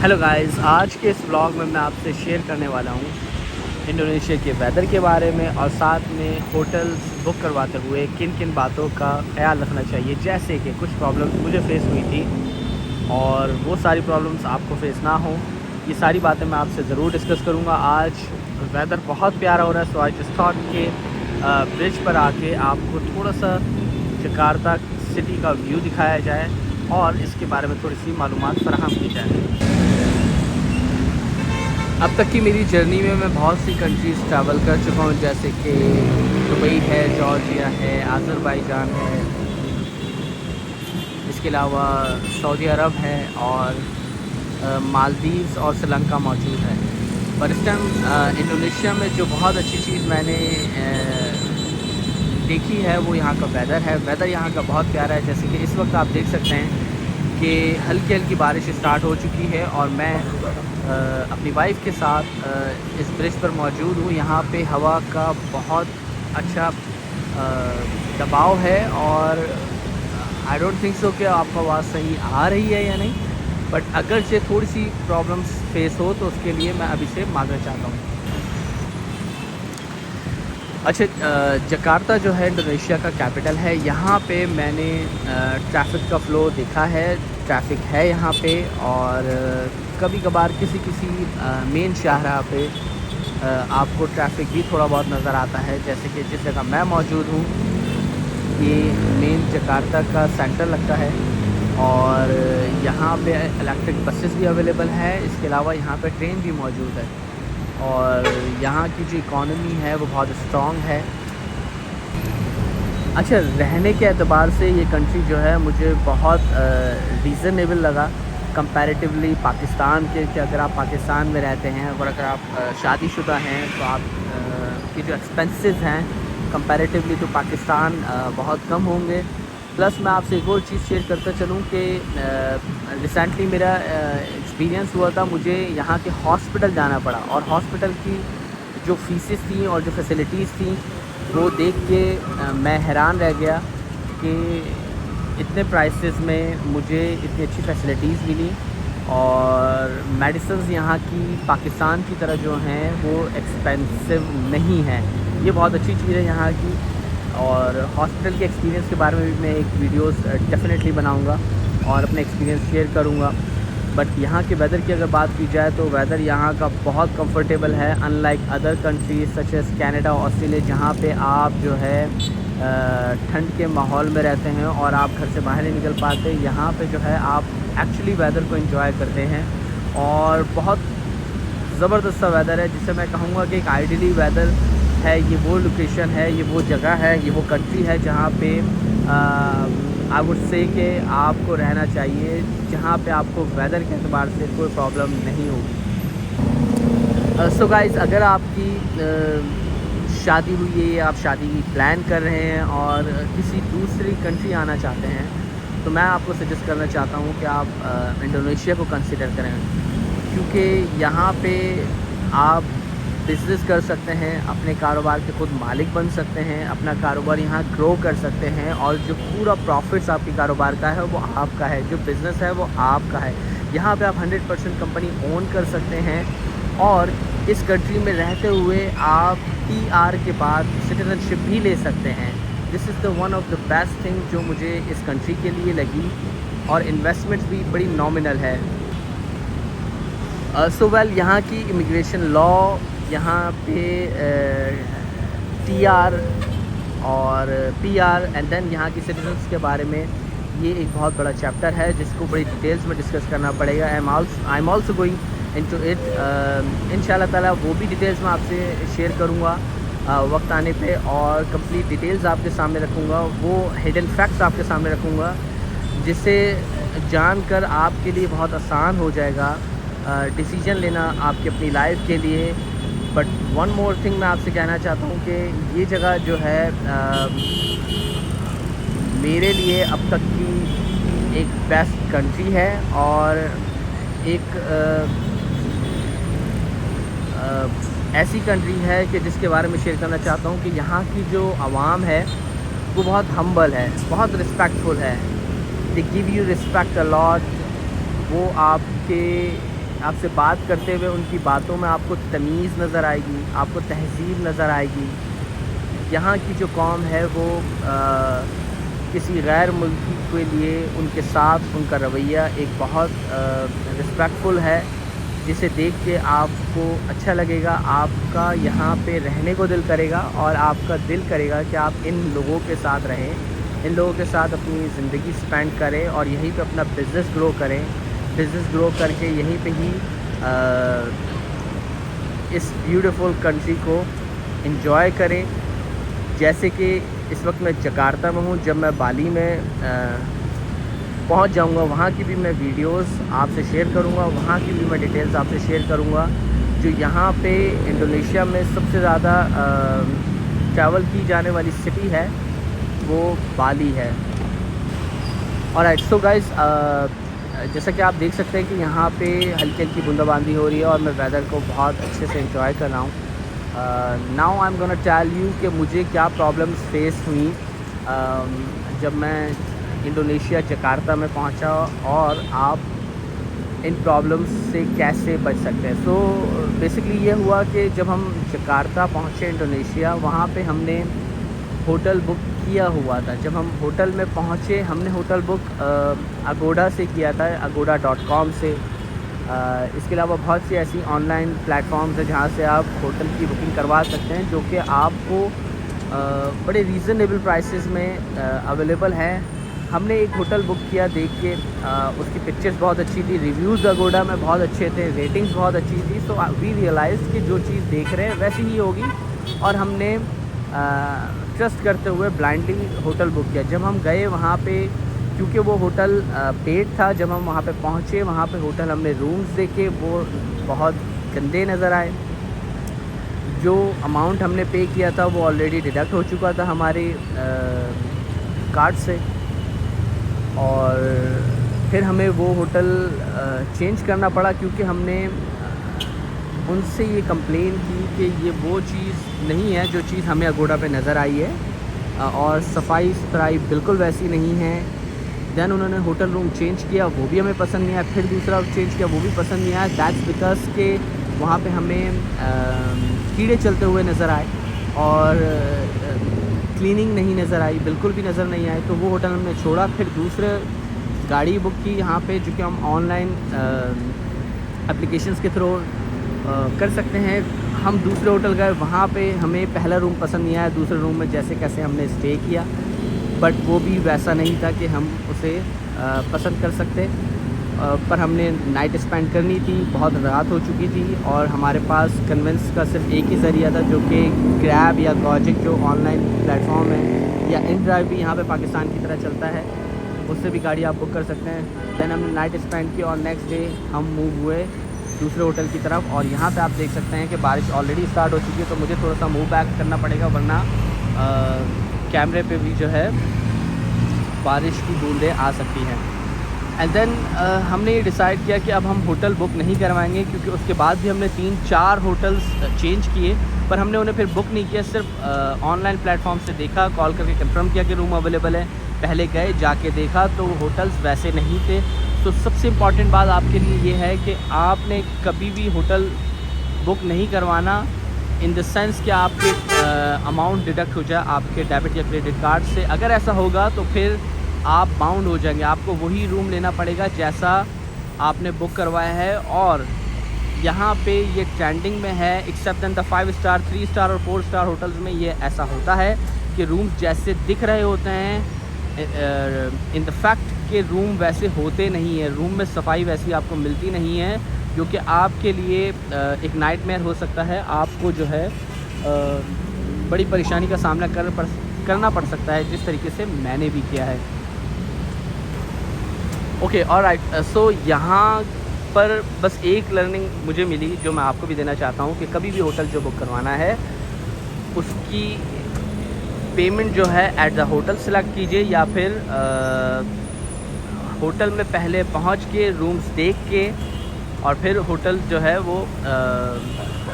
Hello guys, आज के इस व्लॉग में मैं आपसे शेयर करने वाला हूँ इंडोनेशिया के वेदर के बारे में और साथ में होटल्स बुक करवाते हुए किन किन बातों का ख्याल रखना चाहिए। जैसे कि कुछ प्रॉब्लम्स मुझे फेस हुई थी और वो सारी प्रॉब्लम्स आपको फेस ना हो, ये सारी बातें मैं आपसे ज़रूर डिस्कस करूँगा। आज वेदर बहुत प्यारा हो रहा है, सो आई जस्ट थॉट के ब्रिज पर आके आपको थोड़ा सा जकार्ता सिटी का व्यू दिखाया जाए और इसके बारे में थोड़ी सी मालूमात फराहम की जाए। अब तक की मेरी जर्नी में मैं बहुत सी कंट्रीज़ ट्रैवल कर चुका हूँ, जैसे कि दुबई है, जॉर्जिया है, अज़रबैजान है, इसके अलावा सऊदी अरब है और मालदीव्स और श्रीलंका मौजूद है। पर इस टाइम इंडोनेशिया में जो बहुत अच्छी चीज़ मैंने देखी है वो यहाँ का वेदर है। वेदर यहाँ का बहुत प्यारा है। जैसे कि इस वक्त आप देख सकते हैं कि हल्की हल्की बारिश स्टार्ट हो चुकी है और मैं अपनी वाइफ के साथ इस ब्रिज पर मौजूद हूँ। यहाँ पे हवा का बहुत अच्छा दबाव है और आई डोंट थिंक सो कि आपको आवाज़ सही आ रही है या नहीं, बट अगर से थोड़ी सी प्रॉब्लम्स फेस हो तो उसके लिए मैं अभी से माफ़ी चाहता हूँ। अच्छा, जकार्ता जो है इंडोनेशिया का कैपिटल है। यहाँ पे मैंने ट्रैफ़िक का फ़्लो देखा है, ट्रैफ़िक है यहाँ पे और कभी कभार किसी किसी मेन शाहराह पे आपको ट्रैफ़िक भी थोड़ा बहुत नज़र आता है। जैसे कि जिस जगह मैं मौजूद हूँ, ये मेन जकार्ता का सेंटर लगता है और यहाँ पे इलेक्ट्रिक बसेस भी अवेलेबल है। इसके अलावा यहाँ पे ट्रेन भी मौजूद है और यहाँ की जो इकॉनमी है वो बहुत स्ट्रॉन्ग है। अच्छा, रहने के एतबार से ये कंट्री जो है मुझे बहुत रीज़नेबल लगा कंपैरेटिवली पाकिस्तान के। कि अगर आप पाकिस्तान में रहते हैं और अगर आप शादीशुदा हैं तो आप के जो एक्सपेंसेस हैं कंपैरेटिवली तो पाकिस्तान बहुत कम होंगे। प्लस मैं आपसे एक और चीज़ शेयर करता चलूँ कि रिसेंटली मेरा एक्सपीरियंस हुआ था, मुझे यहाँ के हॉस्पिटल जाना पड़ा और हॉस्पिटल की जो फ़ीसेस थी और जो फैसिलिटीज़ थी वो देख के मैं हैरान रह गया कि इतने प्राइसेस में मुझे इतनी अच्छी फैसिलिटीज़ मिली और मेडिसिन्स यहाँ की पाकिस्तान की तरह जो हैं वो एक्सपेंसिव नहीं हैं। ये बहुत अच्छी चीज़ है यहाँ की। और हॉस्पिटल के एक्सपीरियंस के बारे में भी मैं एक वीडियोस डेफिनेटली बनाऊँगा और अपने एक्सपीरियंस शेयर करूँगा। बट यहाँ के वेदर की अगर बात की जाए तो वेदर यहाँ का बहुत कंफर्टेबल है, unlike other countries such as Canada, Australia, जहाँ पे आप जो है ठंड के माहौल में रहते हैं और आप घर से बाहर नहीं निकल पाते। यहाँ पे जो है आप एक्चुअली वेदर को एंजॉय करते हैं और बहुत ज़बरदस्त सा वेदर है, जिसे मैं कहूँगा कि एक आइडियली वेदर है। ये वो लोकेशन है, ये वो जगह है, ये वो कंट्री है जहाँ पे आई वुड से कि आपको रहना चाहिए, जहाँ पे आपको वेदर के एतबार से कोई प्रॉब्लम नहीं होगी। सो गाइस, अगर आपकी शादी हुई है या आप शादी प्लान कर रहे हैं और किसी दूसरी कंट्री आना चाहते हैं तो मैं आपको सजेस्ट करना चाहता हूँ कि आप इंडोनेशिया को कंसिडर करें, क्योंकि यहाँ पे आप बिज़नेस कर सकते हैं, अपने कारोबार के खुद मालिक बन सकते हैं, अपना कारोबार यहाँ ग्रो कर सकते हैं और जो पूरा प्रॉफिट्स आपके कारोबार का है वो आपका है, जो बिज़नेस है वो आपका है। यहाँ पे आप 100% कंपनी ओन कर सकते हैं और इस कंट्री में रहते हुए आप PR के बाद सिटीज़नशिप भी ले सकते हैं। This is the one of the best thing जो मुझे इस कंट्री के लिए लगी और इन्वेस्टमेंट्स भी बड़ी नॉमिनल है। सो वेल, यहाँ की इमिग्रेशन लॉ, यहाँ पे TR और PR एंड देन यहाँ की सिटीजन्स के बारे में ये एक बहुत बड़ा चैप्टर है जिसको बड़ी डिटेल्स में डिस्कस करना पड़ेगा। I am also going into it. इंशाल्लाह ताला वो भी डिटेल्स मैं आपसे शेयर करूँगा वक्त आने पे और कंप्लीट डिटेल्स आपके सामने रखूँगा, वो हिडन फैक्ट्स आपके सामने रखूँगा, जिससे जानकर आपके लिए बहुत आसान हो जाएगा डिसीजन लेना आपकी अपनी लाइफ के लिए। बट वन मोर थिंग मैं आपसे कहना चाहता हूँ कि ये जगह जो है मेरे लिए अब तक की एक बेस्ट कंट्री है और एक ऐसी कंट्री है कि जिसके बारे में शेयर करना चाहता हूँ कि यहाँ की जो आवाम है वो बहुत हम्बल है, बहुत रिस्पेक्टफुल है। They give you respect a lot. वो आपके आपसे बात करते हुए उनकी बातों में आपको तमीज़ नज़र आएगी, आपको तहज़ीब नज़र आएगी। यहाँ की जो कौम है वो किसी गैर मुल्की के लिए उनके साथ उनका रवैया एक बहुत रिस्पेक्टफुल है, जिसे देख के आपको अच्छा लगेगा, आपका यहाँ पे रहने को दिल करेगा और आपका दिल करेगा कि आप इन लोगों के साथ रहें, इन लोगों के साथ अपनी ज़िंदगी स्पेंड करें और यहीं पे अपना बिज़नेस ग्रो करें। बिज़नेस ग्रो करके यहीं पे ही इस ब्यूटीफुल कंट्री को एंजॉय करें। जैसे कि इस वक्त मैं जकार्ता में हूँ, जब मैं बाली में पहुँच जाऊँगा वहाँ की भी मैं वीडियोस आपसे शेयर करूँगा, वहाँ की भी मैं डिटेल्स आपसे शेयर करूँगा। जो यहाँ पे इंडोनेशिया में सबसे ज़्यादा ट्रैवल की जाने वाली सिटी है वो बाली है। और सो गाइस, जैसा कि आप देख सकते हैं कि यहाँ पे हल्की हल्की बूंदाबांदी हो रही है और मैं वेदर को बहुत अच्छे से एंजॉय कर रहा हूँ। Now I am gonna tell you कि मुझे क्या प्रॉब्लम्स फेस हुई जब मैं इंडोनेशिया जकार्ता में पहुंचा और आप इन प्रॉब्लम्स से कैसे बच सकते हैं। सो बेसिकली ये हुआ कि जब हम जकार्ता पहुंचे इंडोनेशिया, वहाँ पे हमने होटल बुक किया हुआ था। जब हम होटल में पहुँचे हमने होटल बुक अगोडा से किया था, agoda.com से। इसके अलावा बहुत सी ऐसी ऑनलाइन प्लेटफॉर्म्स हैं जहाँ से आप होटल की बुकिंग करवा सकते हैं, जो कि आपको बड़े रीज़नेबल प्राइसेस में अवेलेबल है। हमने एक होटल बुक किया, देख के उसकी पिक्चर्स बहुत अच्छी थी, रिव्यूज़ अगोडा में बहुत अच्छे थे, रेटिंग्स बहुत अच्छी थी। सो वी रियलाइज़ कि जो चीज़ देख रहे हैं वैसी ही होगी और हमने ट्रस्ट करते हुए ब्लाइंडली होटल बुक किया। जब हम गए वहाँ पे, क्योंकि वो होटल पेड था, जब हम वहाँ पे पहुँचे वहाँ पे होटल हमने रूम्स देखे, वो बहुत गंदे नज़र आए। जो अमाउंट हमने पे किया था वो ऑलरेडी डिडक्ट हो चुका था हमारे कार्ड से, और फिर हमें वो होटल चेंज करना पड़ा, क्योंकि हमने उनसे ये कंप्लेन की कि ये वो चीज़ नहीं है जो चीज़ हमें अगोडा पे नज़र आई है और सफाई सुथराई बिल्कुल वैसी नहीं है। दैन उन्होंने होटल रूम चेंज किया, वो भी हमें पसंद नहीं आया। फिर दूसरा चेंज किया, वो भी पसंद नहीं आया। दैट्स बिकॉज के वहाँ पे हमें कीड़े चलते हुए नज़र आए और क्लीनिंग नहीं नज़र आई, बिल्कुल भी नज़र नहीं आए। तो वो होटल हमने छोड़ा, फिर दूसरे गाड़ी बुक की यहाँ पे, जो कि हम ऑनलाइन एप्लीकेशंस के थ्रू कर सकते हैं। हम दूसरे होटल गए, वहाँ पे हमें पहला रूम पसंद नहीं आया, दूसरे रूम में जैसे कैसे हमने स्टे किया, बट वो भी वैसा नहीं था कि हम उसे पसंद कर सकते। पर हमने नाइट स्पेंड करनी थी, बहुत रात हो चुकी थी और हमारे पास कन्वेंस का सिर्फ एक ही ज़रिया था, जो कि ग्रैब या गॉजिक जो ऑनलाइन प्लेटफॉर्म है, या इन ड्राइव भी यहाँ पे पाकिस्तान की तरह चलता है, उससे भी गाड़ी आप बुक कर सकते हैं। दैन हमने नाइट स्पेंड की और नेक्स्ट डे हम मूव हुए दूसरे होटल की तरफ। और यहाँ पे आप देख सकते हैं कि बारिश ऑलरेडी स्टार्ट हो चुकी है, तो मुझे थोड़ा सा मूव बैक करना पड़ेगा, वरना कैमरे पे भी जो है बारिश की बूंदें आ सकती हैं। एंड देन हमने ये डिसाइड किया कि अब हम होटल बुक नहीं करवाएंगे, क्योंकि उसके बाद भी हमने 3-4 होटल्स चेंज किए, पर हमने उन्हें फिर बुक नहीं किया। सिर्फ ऑनलाइन प्लेटफॉर्म से देखा, कॉल करके कंफर्म किया कि रूम अवेलेबल है, पहले गए जाके देखा तो होटल्स वैसे नहीं थे। तो सबसे इम्पॉर्टेंट बात आपके लिए ये है कि आपने कभी भी होटल बुक नहीं करवाना इन द सेंस कि आपके अमाउंट डिडक्ट हो जाए आपके डेबिट या क्रेडिट कार्ड से। अगर ऐसा होगा तो फिर आप बाउंड हो जाएंगे, आपको वही रूम लेना पड़ेगा जैसा आपने बुक करवाया है। और यहाँ पे ये ट्रेंडिंग में है, accept in the 5 star, 3 star और 4 स्टार होटल्स में ये ऐसा होता है कि रूम्स जैसे दिख रहे होते हैं, इन द फैक्ट के रूम वैसे होते नहीं हैं। रूम में सफाई वैसी आपको मिलती नहीं है, जो कि आपके लिए एक नाइटमेयर हो सकता है। आपको जो है बड़ी परेशानी का सामना करना पड़ सकता है, जिस तरीके से मैंने भी किया है। Okay, alright. सो यहाँ पर बस एक लर्निंग मुझे मिली जो मैं आपको भी देना चाहता हूँ, कि कभी भी होटल जो बुक करवाना है उसकी पेमेंट जो है एट द होटल सेलेक्ट कीजिए, या फिर होटल में पहले पहुँच के रूम्स देख के और फिर होटल जो है वो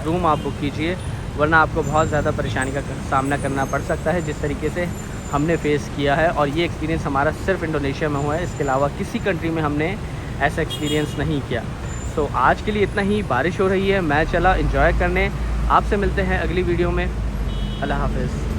रूम आप बुक कीजिए, वरना आपको बहुत ज़्यादा परेशानी का सामना करना पड़ सकता है, जिस तरीके से हमने फेस किया है। और ये एक्सपीरियंस हमारा सिर्फ इंडोनेशिया में हुआ है, इसके अलावा किसी कंट्री में हमने ऐसा एक्सपीरियंस नहीं किया। तो आज के लिए इतना ही। बारिश हो रही है, मैं चला एंजॉय करने। आपसे मिलते हैं अगली वीडियो में। अल्लाह हाफ़िज़।